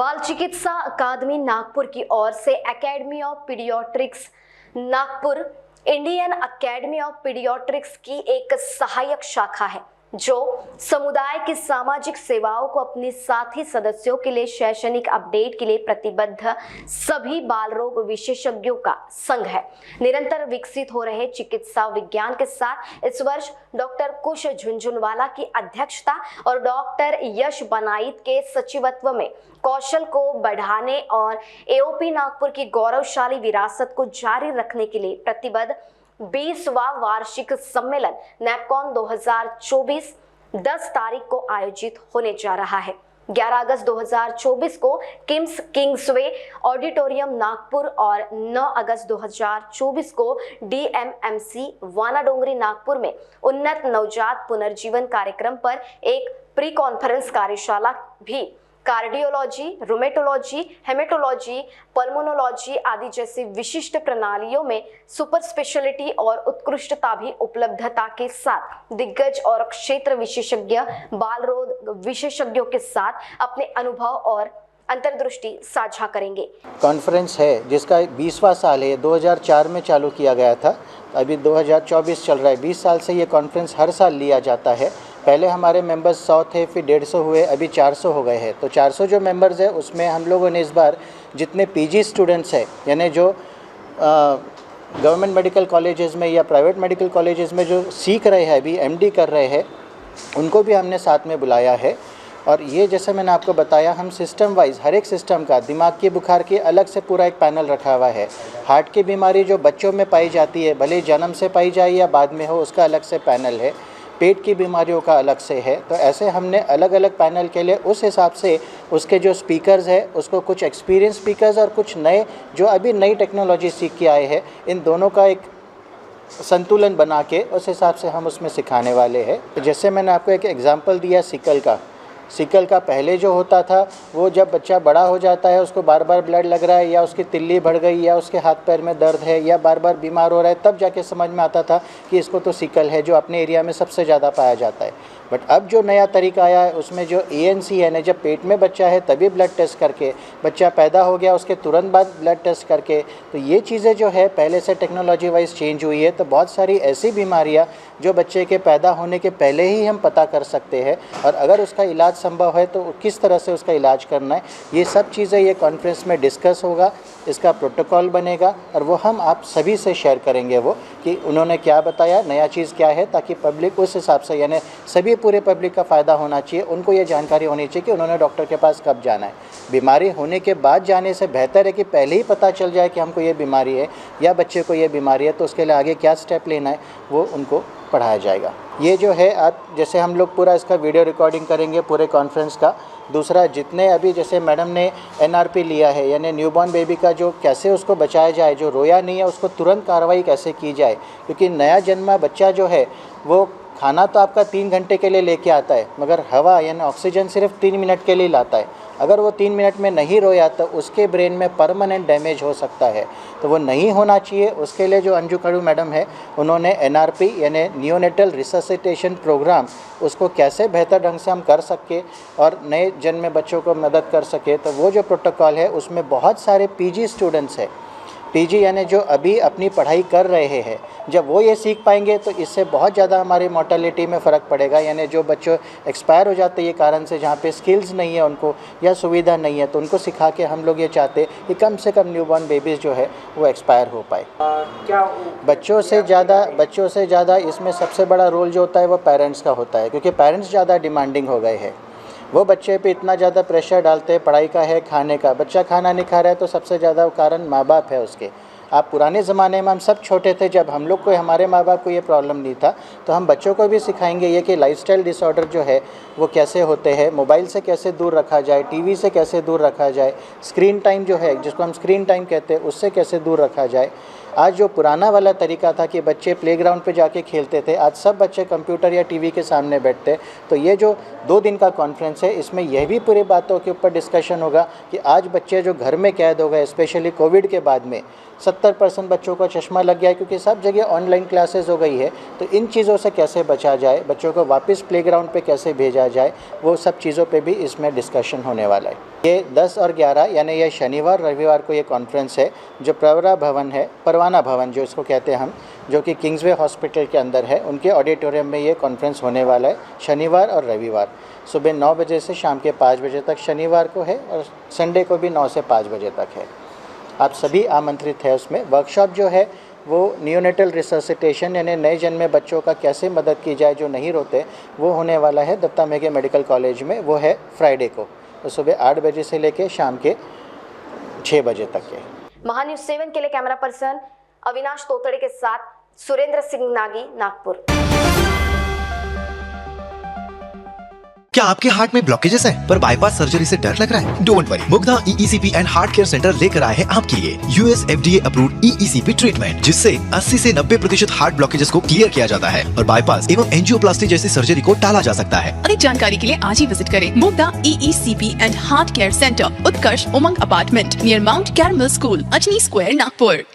बाल चिकित्सा अकादमी नागपुर की ओर से academy of paediatrics Nagpur Indian academy of paediatrics की एक सहायक शाखा है जो समुदाय की सामाजिक सेवाओं को अपने साथी सदस्यों के लिए शैक्षणिक अपडेट के लिए प्रतिबद्ध सभी बाल रोग विशेषज्ञों का संघ है। निरंतर विकसित हो रहे चिकित्सा विज्ञान के साथ इस वर्ष डॉक्टर कुश झुंझुनवाला की अध्यक्षता और डॉक्टर यश बनाइत के सचिवत्व में कौशल को बढ़ाने और एओपी नागपुर की गौरवशाली विरासत को जारी रखने के लिए प्रतिबद्ध 20वां वार्षिक सम्मेलन नैपकॉन 2024 10 तारीख को आयोजित होने जा रहा है। 11 अगस्त 2024 को किम्स किंग्सवे ऑडिटोरियम नागपुर और 9 अगस्त 2024 को DMMC वानाडोंगरी नागपुर में उन्नत नवजात पुनर्जीवन कार्यक्रम पर एक प्री कॉन्फ्रेंस कार्यशाला भी कार्डियोलॉजी, रोमेटोलॉजी, हेमेटोलॉजी, पल्मोनोलॉजी आदि जैसी विशिष्ट प्रणालियों में सुपर स्पेशलिटी और उत्कृष्टता भी उपलब्धता के साथ दिग्गज और क्षेत्र विशेषज्ञ बाल रोग विशेषज्ञों के साथ अपने अनुभव और अंतर्दृष्टि साझा करेंगे। कॉन्फ्रेंस है जिसका 20वां साल है, 2004 में चालू किया गया था, अभी 2024 चल रहा है। 20 साल से ये कॉन्फ्रेंस हर साल लिया जाता है। पहले हमारे मेंबर्स 100 थे, फिर 150 हुए, अभी 400 हो गए हैं। तो 400 जो मेंबर्स है उसमें हम लोगों ने इस बार जितने पीजी स्टूडेंट्स हैं, यानी जो गवर्नमेंट मेडिकल कॉलेजेस में या प्राइवेट मेडिकल कॉलेजेस में जो सीख रहे हैं, अभी एमडी कर रहे हैं, उनको भी हमने साथ में बुलाया है। और ये जैसे मैंने आपको बताया, हम सिस्टम वाइज हर एक सिस्टम का, दिमाग की बुखार की अलग से पूरा एक पैनल रखा हुआ है। हार्ट की बीमारी जो बच्चों में पाई जाती है, भले जन्म से पाई जाए या बाद में हो, उसका अलग से पैनल है। पेट की बीमारियों का अलग से है। तो ऐसे हमने अलग अलग पैनल के लिए उस हिसाब से उसके जो स्पीकर्स है उसको कुछ एक्सपीरियंस स्पीकर्स और कुछ नए जो अभी नई टेक्नोलॉजी सीख के आए हैं, इन दोनों का एक संतुलन बना के उस हिसाब से हम उसमें सिखाने वाले हैं। तो जैसे मैंने आपको एक एग्जांपल दिया सिकल का पहले जो होता था, वो जब बच्चा बड़ा हो जाता है, उसको बार बार ब्लड लग रहा है या उसकी तिल्ली बढ़ गई या उसके हाथ पैर में दर्द है या बार बार बीमार हो रहा है, तब जाके समझ में आता था कि इसको तो सिकल है, जो अपने एरिया में सबसे ज़्यादा पाया जाता है। बट अब जो नया तरीका आया है उसमें जो ANC है ना, जब पेट में बच्चा है तभी ब्लड टेस्ट करके, बच्चा पैदा हो गया उसके तुरंत बाद ब्लड टेस्ट करके, तो ये चीज़ें जो है पहले से टेक्नोलॉजी वाइज चेंज हुई है। तो बहुत सारी ऐसी बीमारियाँ जो बच्चे के पैदा होने के पहले ही हम पता कर सकते हैं, और अगर उसका इलाज संभव है तो किस तरह से उसका इलाज करना है, ये सब चीज़ें ये कॉन्फ्रेंस में डिस्कस होगा। इसका प्रोटोकॉल बनेगा और वो हम आप सभी से शेयर करेंगे, वो कि उन्होंने क्या बताया, नया चीज़ क्या है, ताकि पब्लिक उस हिसाब से, यानी सभी पूरे पब्लिक का फ़ायदा होना चाहिए। उनको ये जानकारी होनी चाहिए कि उन्होंने डॉक्टर के पास कब जाना है। बीमारी होने के बाद जाने से बेहतर है कि पहले ही पता चल जाए कि हमको ये बीमारी है या बच्चे को ये बीमारी है, तो उसके लिए आगे क्या स्टेप लेना है वो उनको पढ़ाया जाएगा। ये जो है आप जैसे हम लोग पूरा इसका वीडियो रिकॉर्डिंग करेंगे पूरे कॉन्फ्रेंस का। दूसरा, जितने अभी जैसे मैडम ने NRP लिया है, यानी न्यूबॉर्न बेबी का जो कैसे उसको बचाया जाए, जो रोया नहीं है उसको तुरंत कार्रवाई कैसे की जाए, क्योंकि नया जन्मा बच्चा जो है वो खाना तो आपका 3 घंटे के लिए लेके आता है, मगर हवा यानी ऑक्सीजन सिर्फ 3 मिनट के लिए लाता है। अगर वो 3 मिनट में नहीं रोया तो उसके ब्रेन में परमानेंट डैमेज हो सकता है, तो वो नहीं होना चाहिए। उसके लिए जो अंजू खड़ू मैडम है, उन्होंने NRP यानी नियोनेटल रिससिटेशन प्रोग्राम, उसको कैसे बेहतर ढंग से हम कर सके और नए जन्मे बच्चों को मदद कर सके, तो वो जो प्रोटोकॉल है उसमें बहुत सारे PG स्टूडेंट्स हैं। PG यानी जो अभी अपनी पढ़ाई कर रहे हैं, जब वो ये सीख पाएंगे तो इससे बहुत ज़्यादा हमारी मोर्टेलिटी में फ़र्क पड़ेगा। यानी जो बच्चों एक्सपायर हो जाते हैं ये कारण से, जहाँ पे स्किल्स नहीं है उनको या सुविधा नहीं है, तो उनको सिखा के हम लोग ये चाहते हैं कि कम से कम न्यूबॉर्न बेबीज़ जो है वो एक्सपायर हो पाए। क्या बच्चों से ज़्यादा इसमें सबसे बड़ा रोल जो होता है वो पेरेंट्स का होता है, क्योंकि पेरेंट्स ज़्यादा डिमांडिंग हो गए हैं। वो बच्चे पे इतना ज़्यादा प्रेशर डालते हैं, पढ़ाई का है, खाने का। बच्चा खाना नहीं खा रहा है तो सबसे ज़्यादा कारण माँ बाप है उसके। आप पुराने ज़माने में हम सब छोटे थे, जब हम लोग को, हमारे माँ बाप को ये प्रॉब्लम नहीं था, तो हम बच्चों को भी सिखाएंगे ये कि लाइफस्टाइल डिसऑर्डर जो है वो कैसे होते हैं, मोबाइल से कैसे दूर रखा जाए, TV से कैसे दूर रखा जाए, स्क्रीन टाइम जो है जिसको हम स्क्रीन टाइम कहते हैं उससे कैसे दूर रखा जाए। आज जो पुराना वाला तरीका था कि बच्चे प्लेग्राउंड पे जाके खेलते थे, आज सब बच्चे कंप्यूटर या TV के सामने बैठते। तो ये जो 2 दिन का कॉन्फ्रेंस है, इसमें यह भी पूरी बातों के ऊपर डिस्कशन होगा कि आज बच्चे जो घर में कैद हो गए, स्पेशली कोविड के बाद में 70% बच्चों को चश्मा लग गया है, क्योंकि सब जगह ऑनलाइन क्लासेस हो गई है। तो इन चीज़ों से कैसे बचा जाए, बच्चों को वापस प्लेग्राउंड पे कैसे भेजा जाए, वो सब चीज़ों पे भी इसमें डिस्कशन होने वाला है। ये 10 और 11 यानी ये शनिवार रविवार को ये कॉन्फ्रेंस है, जो प्रवरा भवन है, परवाना भवन जो इसको कहते हैं हम, जो कि किंग्सवे हॉस्पिटल के अंदर है, उनके ऑडिटोरियम में ये कॉन्फ्रेंस होने वाला है शनिवार और रविवार, सुबह 9 बजे से शाम के 5 बजे तक शनिवार को है, और संडे को भी 9 से 5 बजे तक है। आप सभी आमंत्रित है उसमें। वर्कशॉप जो है वो नियोनेटल रिसर्सिटेशन यानी नए जन्मे बच्चों का कैसे मदद की जाए जो नहीं रोते, वो होने वाला है दत्ता मेघे मेडिकल कॉलेज में। वो है फ्राइडे को, तो सुबह 8 बजे से लेके शाम के 6 बजे तक है। महान्यूज 7 के लिए कैमरा पर्सन अविनाश तोतड़े के साथ सुरेंद्र सिंह नागी, नागपुर। क्या आपके हार्ट में ब्लॉकेजेस है पर बाईपास सर्जरी से डर लग रहा है? Don't worry, Mugdha EECP and heart care centre लेकर आए हैं आपके लिए US FDA approved EECP treatment, जिससे 80 से 90% हार्ट ब्लॉकेजेस को क्लियर किया जाता है और बाईपास एवं एंजियोप्लास्टी जैसी सर्जरी को टाला जा सकता है। अधिक जानकारी के लिए आज ही विजिट करें Mugdha EECP and heart care centre, Utkarsh Umang apartment near mount caramel school, Ajni square, Nagpur.